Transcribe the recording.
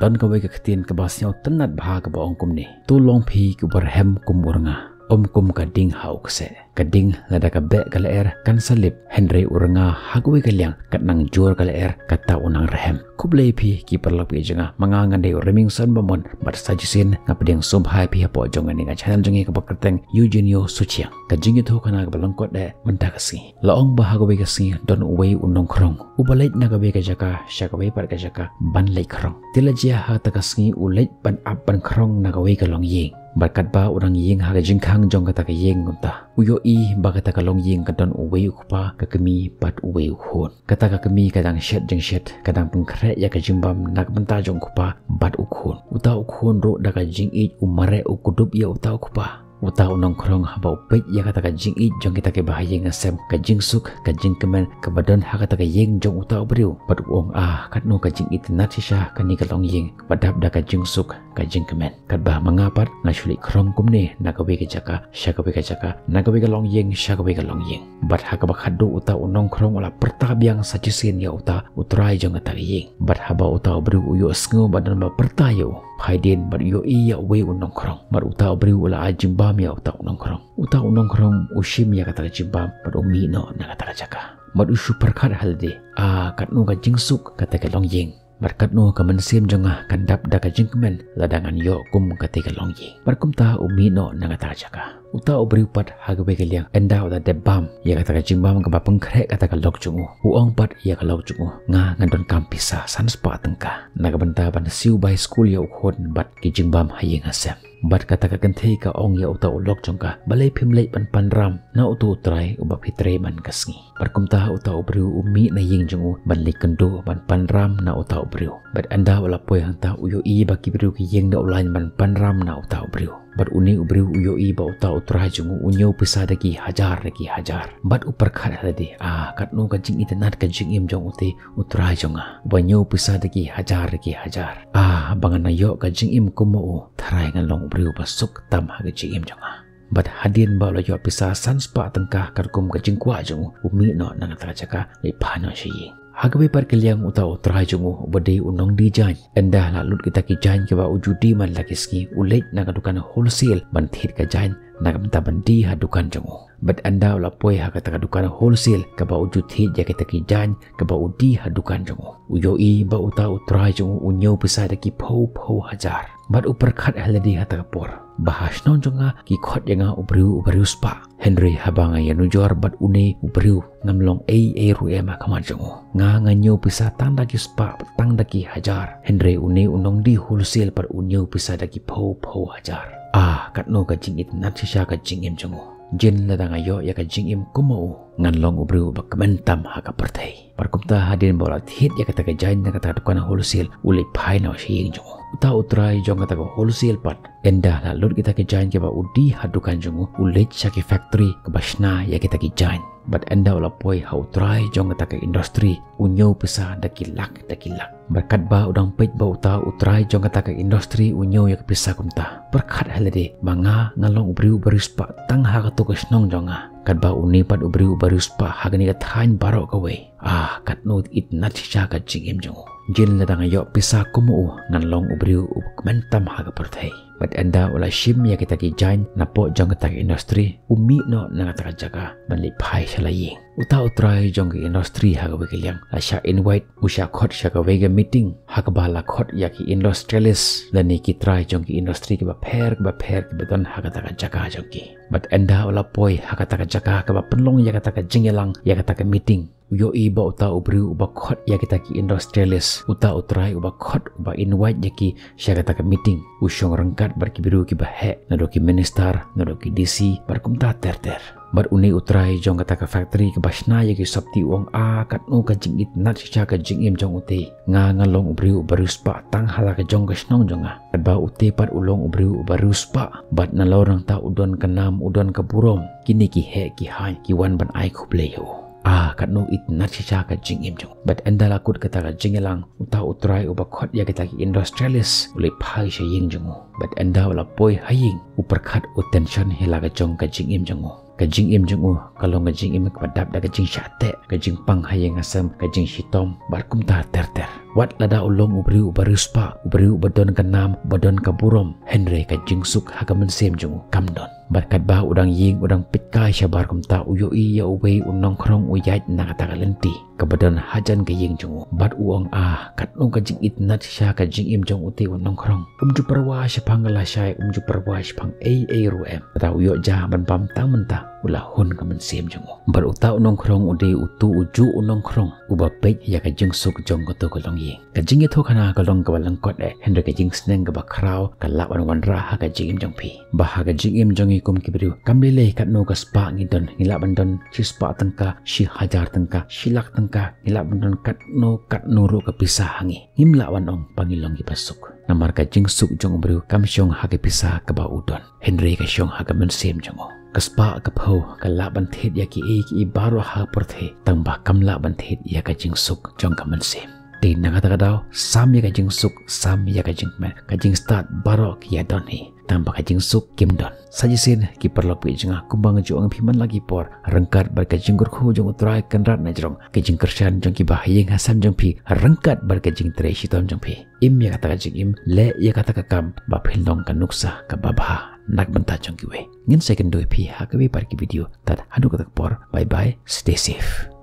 don ka wei ka khatin ka ba siaw tanat bha ka ba ong kum ni tu long phi ku barhem kum uranga kum ka ding hau kse ka ding lada ka be ka leer kan salip Henry uranga hagwe ka liang kat nang jor ka leer kata unang rehem kublei phi ki perlap pi janga mangangan de remingson bamon bat sajisin ngapdeng somhai phi hapo jonga ni nga channel jongi ka bakateng Eugenio Suchiang ka jingi tho kana ka balangkot de menta kasi laong ba hagwe ka si don wei unong krong ubalait na ka be ka jaka shakwe par ka jaka ban lei krong tilajia ha ta kasi ulait ban ap ban krong na ka wei ka long ying Berkat ba orang ying haga jingkang jong kata ka ying unta uyo I ba kata ka long ying kadon uwe ukpa ka kemi pat uwe ukhon kata ka kemi kadang shet jeng shet kadang pengkrek ya ka jimbam nak benta jong kupa bat ukhon uta ukhon ro da ka jing I umare ukudup ya uta ukpa uta unong krong haba upet ya kata ka jing I jong kita ke bahaya ngasem ka jing suk ka jing kemen ka badon ha kata ka ying jong uta ubriu pat uong kat no ka jing itenat sisha ka ni ka long ying padap da ka jing suk ka jing kemen kat bah mangapat ngasulik krong kumne nakawe ka jaka shakawe ka jaka nakawe ka long ying shakawe ka long ying bat ha ka bakhadu uta unong krong wala pertabiang sajisin ya uta utrai jong kata ying bat haba uta ubriu uyo sngo badan ba pertayo Haidin bar yo iya we unong krong bar uta ubriu wala ajimbam ya uta unong krong ushim ya kata jimbam bar umino na kata jaka bar usu perkat halde kat no ka jingsuk kata ka long ying Berkat no ka mensim jonga kandap da ka jingkemen ladangan yo kum kata ka long ying barkum ta umino na kata jaka uta ubriu pat hagwe ka liang enda uta debam ya kata ka jimbam ka ba pengkrek kata ka lok jungu uong pat ya ka lok jungu nga ngandon kampisa sanspa tengka na ka benta ban siu bai school ya ukhon bat ki jimbam hayeng asem bat kata ka kentei ka ong ya uta ulok jongka balai pimlei pan panram na utu utrai uba fitre man kasngi barkum ta uta ubriu umi na ying jungu ban likendo ban panram na uta ubriu bat anda wala poi hanta uyo I baki briu ki yeng da ulan ban panram na uta ubriu bat uni ubriu uyo I ba uta utrai jungu unyo pisa daki hajar bat uperkhat haladi kat no ka jing itenat ka jing im jong uti utrai jonga banyo pisa daki hajar bangan na yo ka jing im kumo tharai ngalong ubriu pasuk tam ha ka jing im jonga bat hadin ba lo yo pisa sanspa tengkah karkum ka jing kwa jongu umi no nang ta jaka le phano shi Hagwe par keliang uta utrai jungu bade unong dijan endah lalut kita ki jan ke ba ujudi man lakiski ulet na kadukan wholesale ban thit ka jan na kamta bandi hadukan jungu bat anda ula poi ha kata kadukan wholesale ka ba ujud thit ya kita ki jan ka ba udi hadukan jungu uyo I ba uta utrai jungu unyo pisa da ki pho hajar bat uperkhat haladi hata kapor bahas non jonga ki khot yanga ubriu spa Henry habanga yanujor bat une ubriu ngamlong ru ema kaman jongu nga nganyo pisa tang daki spa tang daki hajar Henry une unong di wholesale par unyo pisa daki pho hajar kat no ka jing it nat sisa ka jing im jongu jin ladang ayo ya ka jing im kumo nganlong ubriu bak kementam ha ka pertai parkumta hadin bola hit ya kata ka jain na kata tukana wholesale ule pai na shing jongu uta utrai jong kata ko wholesale pat endah lalut kita ke jain ke ba udi hadukan jongu ulet shaki factory ke basna ya kita ke jain bat enda ula poi ha utrai jong kata ke industri unyo pisa daki lak berkat ba udang peit ba uta utrai jong kata ke industri unyo ya ke pisa kumta berkat halade manga ngalong ubriu barispa tang ha ka to ke snong jonga kat ba uni pat ubriu barispa ha gani ka thain baro ka we kat no it nat sha ka jing em jongu jin ladang ayo pisa kumu nganlong ubriu mentam ha ka perthai bat anda ula shim ya kita ki jain napo jong kata ke industri umi no na kata jaga ban li phai shalai uta utrai jong ke industri ha ka wekeliang asha invite usha khot sha ka wege meeting ha ka bala khot ya ki industrialist lani ki trai jong ki industri ki ba pher ki beton ha kata jaga jong ki bat anda ula poi ha kata jaga ka ba penlong ya kata jingelang ya kata ke meeting uyo iba uta ubriu uba khot ya kita ki industrialist uta utrai uba khot uba invite ya ki sha kata ke meeting usyong rengkat berkibiru ki bahe nadoki minister nadoki DC berkumta ter bar uni utrai jong kata ka factory ke basna ya ki sabti uang kat no ka jing it nat sha ka jing im jong uti nga ngalong ubriu baruspa tang hala ka jong ka snong jonga kat ba uti pat ulong ubriu baruspa bat na lorang ta udon kanam udon ka burom kini ki he ki han ki wan ban ai khubleo kat no it nat sha ka jing im jong bat enda lakut kata ka jingelang uta utrai uba khot ya kita ki industrialist ule phai sha ying jongu bat enda wala poi haying uperkhat utension hela ka jong ka jing im jongu ka jing im jongu kalong ka jing im ka dap da ka jing shate ka jing pang hayeng asam ka jing shitom barkum ta ter wat lada ulong ubriu barispa ubriu badon kanam badon kaburom Henry ka jingsuk hagamen sem jung kamdon berkat bah udang ying udang pitkai syabar kumta uyoi ya uwei unong krong uyait nakata kalenti kabadon hajan ka ying jung bat uong kat nong ka jing itnat sya ka jing im jung uti unong krong umju perwa syapangala syai umju perwa syapang ruem ta uyo ja ban pam tang menta ulah hun kamen sem jung bar uta unong krong ude utu uju unong krong uba pek ya ka jingsuk jong ko kolong ying ka jing itho kana kolong ka balang kot Henry ka jing sneng ka bakrau ka lawan wan ra ka jing im jong pi bah ka jing im jong ikum kibriu kamlele kat no ka spa ngidon ngila bandon si spa tengka si hajar tengka silak tengka ngila bandon kat no ro ka pisah hangi ngimla wan ong pangilong gipasuk namar ka jingsuk jong briu kam syong ha ka pisah ka ba udon Henry ka syong ha ka men sem jong kaspa ka pho ka laban thet ya ki baro ha porthe tangba kamla ban thet ya ka jingsuk jong ka men sem tin nakata daw sam ya ka jingsuk sam ya ka jingman ka jing start baro ki ya don hi tambah kajing suk kim don sajisin ki perlopi jengah kumbang juang piman lagi por rengkat berkajing gurku jong utrai kenrat na jrong kajing kersan jong ki bahayeng hasam jong pi rengkat berkajing tre shiton jong pi im ya kata kajing im le ya kata kakam ba philong kan nuksa ka babha nak benta jong ki we ngin second doi pi ha ka we par ki video tat hanu ka por bye bye stay safe.